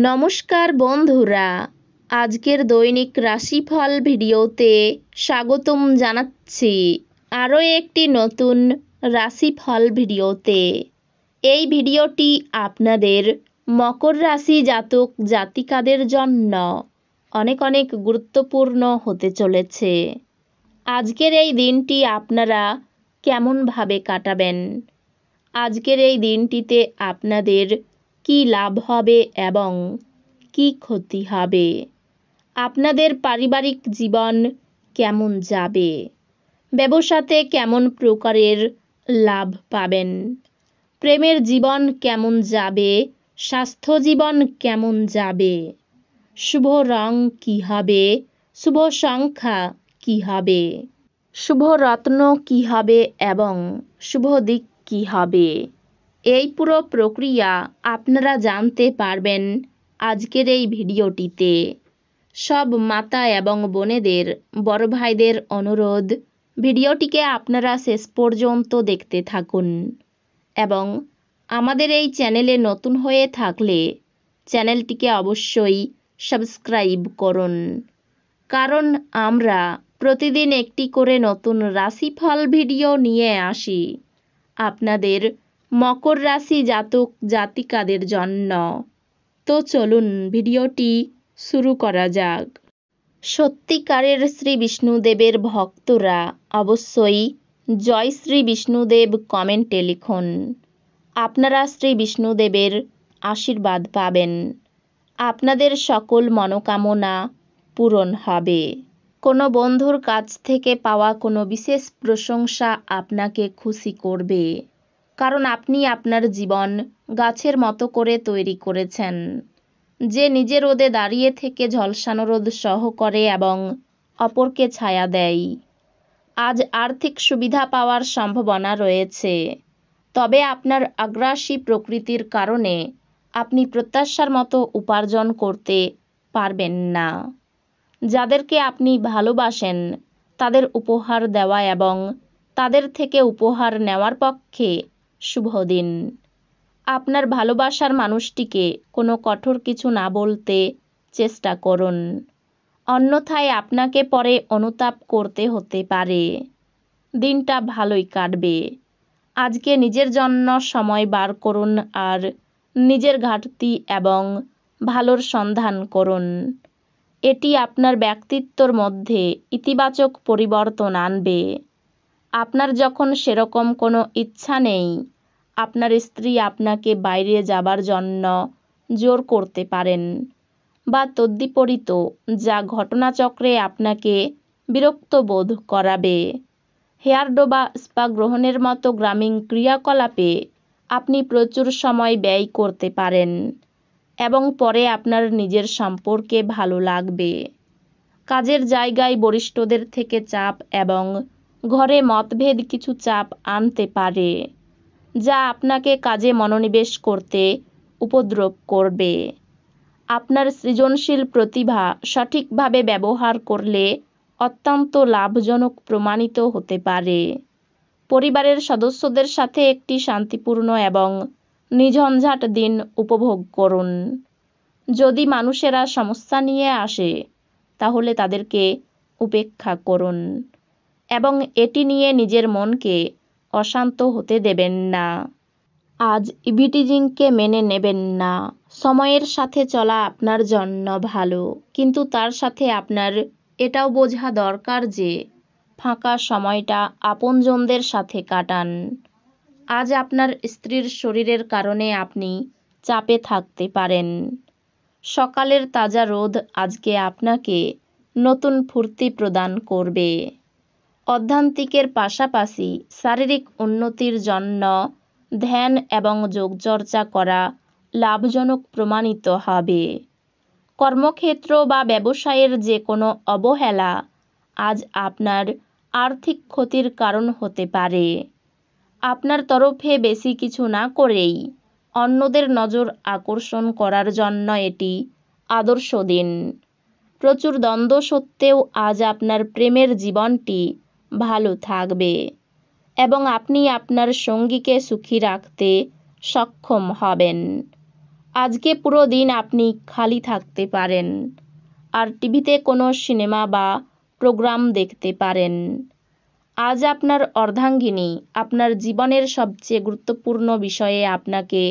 নমস্কার বন্ধুরা, আজকের দৈনিক রাশিফল ভিডিওতে স্বাগতম জানাচ্ছি আরও একটি নতুন রাশিফল ভিডিওতে। এই ভিডিওটি আপনাদের মকর রাশি জাতক জাতিকাদের জন্য অনেক অনেক গুরুত্বপূর্ণ হতে চলেছে। আজকের এই দিনটি আপনারা কেমনভাবে কাটাবেন, আজকের এই দিনটিতে আপনাদের কি লাভ হবে এবং কি ক্ষতি হবে, আপনাদের পারিবারিক জীবন কেমন যাবে, ব্যবসাতে কেমন প্রকারের লাভ পাবেন, প্রেমের জীবন কেমন যাবে, স্বাস্থ্য জীবন কেমন যাবে, শুভ রং কি হবে, শুভ সংখ্যা কি হবে, শুভ রত্ন কি হবে এবং শুভ দিক কি হবে, এই পুরো প্রক্রিয়া আপনারা জানতে পারবেন আজকের এই ভিডিওটিতে। সব মাতা এবং বোনেদের, বড় ভাইদের অনুরোধ, ভিডিওটিকে আপনারা শেষ পর্যন্ত দেখতে থাকুন এবং আমাদের এই চ্যানেলে নতুন হয়ে থাকলে চ্যানেলটিকে অবশ্যই সাবস্ক্রাইব করুন, কারণ আমরা প্রতিদিন একটি করে নতুন রাশিফল ভিডিও নিয়ে আসি আপনাদের মকর রাশি জাতক জাতিকাদের জন্য। তো চলুন ভিডিওটি শুরু করা যাক। সত্যিকারের শ্রী বিষ্ণুদেবের ভক্তরা অবশ্যই জয় শ্রী বিষ্ণুদেব কমেন্টে লিখুন। আপনারা শ্রী বিষ্ণুদেবের আশীর্বাদ পাবেন, আপনাদের সকল মনোকামনা পূরণ হবে। কোনো বন্ধুর কাছ থেকে পাওয়া কোনো বিশেষ প্রশংসা আপনাকে খুশি করবে, কারণ আপনি আপনার জীবন গাছের মতো করে তৈরি করেছেন, যে নিজের রোদে দাঁড়িয়ে থেকে ঝলসানো রোদ সহ করে এবং অপরকে ছায়া দেয়। আজ আর্থিক সুবিধা পাওয়ার সম্ভাবনা রয়েছে, তবে আপনার আগ্রাসী প্রকৃতির কারণে আপনি প্রত্যাশার মতো উপার্জন করতে পারবেন না। যাদেরকে আপনি ভালোবাসেন তাদের উপহার দেওয়া এবং তাদের থেকে উপহার নেওয়ার পক্ষে শুভ দিন। আপনার ভালোবাসার মানুষটিকে কোনো কঠোর কিছু না বলতে চেষ্টা করুন, অন্যথায় আপনাকে পরে অনুতাপ করতে হতে পারে। দিনটা ভালোই কাটবে। আজকে নিজের জন্য সময় বার করুন আর নিজের ঘাটতি এবং ভালোর সন্ধান করুন। এটি আপনার ব্যক্তিত্বর মধ্যে ইতিবাচক পরিবর্তন আনবে। আপনার যখন সেরকম কোনো ইচ্ছা নেই, আপনার স্ত্রী আপনাকে বাইরে যাবার জন্য জোর করতে পারেন বা তদ্বিপরীত, যা ঘটনাচক্রে আপনাকে বিরক্ত বোধ করাবে। হেয়ারডো বা স্পা গ্রহণের মতো গ্রামীণ ক্রিয়াকলাপে আপনি প্রচুর সময় ব্যয় করতে পারেন এবং পরে আপনার নিজের সম্পর্কে ভালো লাগবে। কাজের জায়গায় বরিষ্ঠদের থেকে চাপ এবং ঘরে মতভেদ কিছু চাপ আনতে পারে, যা আপনাকে কাজে মনোনিবেশ করতে উপদ্রব করবে। আপনার সৃজনশীল প্রতিভা সঠিকভাবে ব্যবহার করলে অত্যন্ত লাভজনক প্রমাণিত হতে পারে। পরিবারের সদস্যদের সাথে একটি শান্তিপূর্ণ এবং নিঝঞ্ঝাট দিন উপভোগ করুন। যদি মানুষেরা সমস্যা নিয়ে আসে তাহলে তাদেরকে উপেক্ষা করুন এবং এটি নিয়ে নিজের মনকে অশান্ত হতে দেবেন না। আজ ইভিটিজিংকে মেনে নেবেন না। সময়ের সাথে চলা আপনার জন্য ভালো, কিন্তু তার সাথে আপনার এটাও বোঝা দরকার যে ফাঁকা সময়টা আপনজনদের সাথে কাটান। আজ আপনার স্ত্রীর শরীরের কারণে আপনি চাপে থাকতে পারেন। সকালের তাজা রোদ আজকে আপনাকে নতুন ফুর্তি প্রদান করবে। অধ্যান্তিকের পাশাপাশি শারীরিক উন্নতির জন্য ধ্যান এবং যোগচর্চা করা লাভজনক প্রমাণিত হবে। কর্মক্ষেত্র বা ব্যবসায়ের যে কোনো অবহেলা আজ আপনার আর্থিক ক্ষতির কারণ হতে পারে। আপনার তরফে বেশি কিছু না করেই অন্যদের নজর আকর্ষণ করার জন্য এটি আদর্শ দিন। প্রচুর দ্বন্দ্ব সত্ত্বেও আজ আপনার প্রেমের জীবনটি ভালো থাকবে এবং আপনি আপনার সঙ্গীকে সুখী রাখতে সক্ষম হবেন। আজকে পুরো দিন আপনি খালি থাকতে পারেন আর টিভিতে কোনো সিনেমা বা প্রোগ্রাম দেখতে পারেন। আজ আপনার অর্ধাঙ্গিনী আপনার জীবনের সবচেয়ে গুরুত্বপূর্ণ বিষয়ে আপনাকে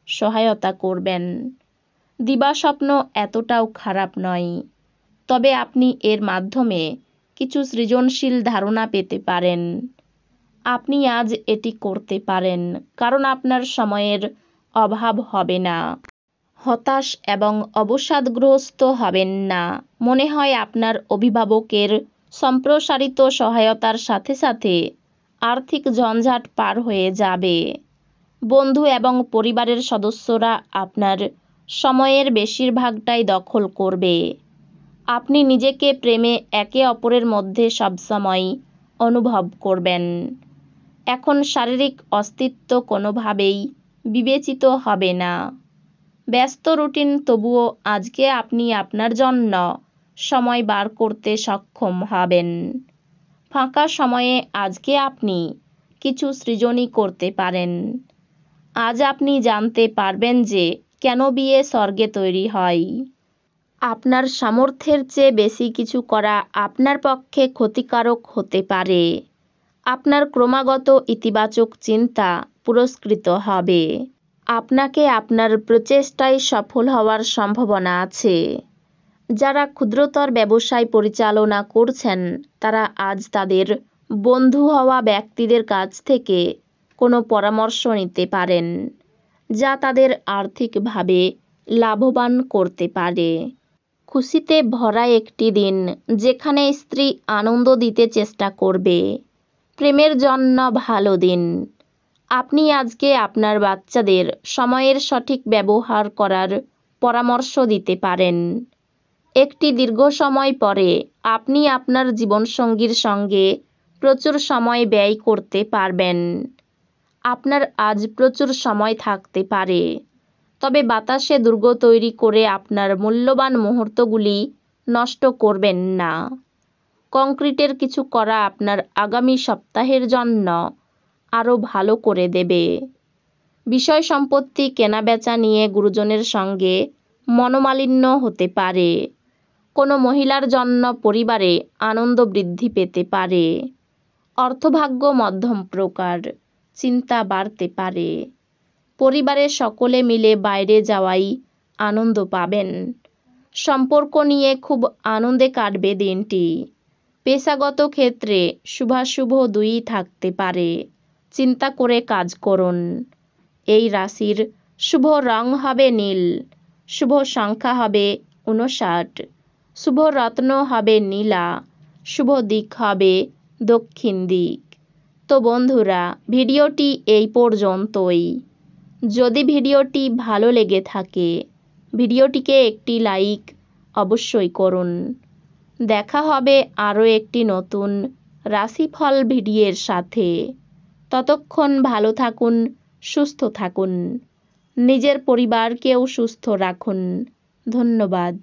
সহায়তা করবেন। দিবাস্বপ্ন এতটাও খারাপ নয়, তবে আপনি এর মাধ্যমে কিছু সৃজনশীল ধারণা পেতে পারেন। আপনি আজ এটি করতে পারেন কারণ আপনার সময়ের অভাব হবে না। হতাশ এবং অবসাদগ্রস্ত হবেন না। মনে হয় আপনার অভিভাবকের সম্প্রসারিত সহায়তার সাথে সাথে আর্থিক ঝঞ্ঝাট পার হয়ে যাবে। বন্ধু এবং পরিবারের সদস্যরা আপনার সময়ের বেশিরভাগটাই দখল করবে। আপনি নিজেকে প্রেমে একে অপরের মধ্যে সবসময় অনুভব করবেন। এখন শারীরিক অস্তিত্ব কোনোভাবেই বিবেচিত হবে না। ব্যস্ত রুটিন, তবুও আজকে আপনি আপনার জন্য সময় বার করতে সক্ষম হবেন। ফাঁকা সময়ে আজকে আপনি কিছু সৃজনই করতে পারেন। আজ আপনি জানতে পারবেন যে কেন বিয়ে স্বর্গে তৈরি হয়। আপনার সামর্থ্যের চেয়ে বেশি কিছু করা আপনার পক্ষে ক্ষতিকারক হতে পারে। আপনার ক্রমাগত ইতিবাচক চিন্তা পুরস্কৃত হবে। আপনাকে আপনার প্রচেষ্টায় সফল হওয়ার সম্ভাবনা আছে। যারা ক্ষুদ্রতর ব্যবসায় পরিচালনা করছেন তারা আজ তাদের বন্ধু হওয়া ব্যক্তিদের কাছ থেকে কোনো পরামর্শ নিতে পারেন, যা তাদের আর্থিকভাবে লাভবান করতে পারে। খুশিতে ভরা একটি দিন যেখানে স্ত্রী আনন্দ দিতে চেষ্টা করবে। প্রেমের জন্য ভালো দিন। আপনি আজকে আপনার বাচ্চাদের সময়ের সঠিক ব্যবহার করার পরামর্শ দিতে পারেন। একটি দীর্ঘ সময় পরে আপনি আপনার জীবনসঙ্গীর সঙ্গে প্রচুর সময় ব্যয় করতে পারবেন। আপনার আজ প্রচুর সময় থাকতে পারে, তবে বাতাসে দুর্গ তৈরি করে আপনার মূল্যবান মুহূর্তগুলি নষ্ট করবেন না। কংক্রিটের কিছু করা আপনার আগামী সপ্তাহের জন্য আরও ভালো করে দেবে। বিষয় সম্পত্তি কেনাবেচা নিয়ে গুরুজনের সঙ্গে মনোমালিন্য হতে পারে। কোনো মহিলার জন্য পরিবারে আনন্দ বৃদ্ধি পেতে পারে। অর্থভাগ্য মধ্যম প্রকার, চিন্তা বাড়তে পারে। পরিবারের সকলে মিলে বাইরে যাওয়াই আনন্দ পাবেন। সম্পর্ক নিয়ে খুব আনন্দে কাটবে দিনটি। পেশাগত ক্ষেত্রে শুভাশুভ দুইই থাকতে পারে। চিন্তা করে কাজ করুন। এই রাশির শুভ রং হবে নীল, শুভ সংখ্যা হবে 59, শুভ রত্ন হবে নীলা, শুভ দিক হবে দক্ষিণ দিক। তো বন্ধুরা, ভিডিওটি এই পর্যন্তই। যদি ভিডিওটি ভালো লেগে থাকে ভিডিওটিকে একটি লাইক অবশ্যই করুন। দেখা হবে আরও একটি নতুন রাশিফল ভিডিওর সাথে। ততক্ষণ ভালো থাকুন, সুস্থ থাকুন, নিজের পরিবারকেও সুস্থ রাখুন। ধন্যবাদ।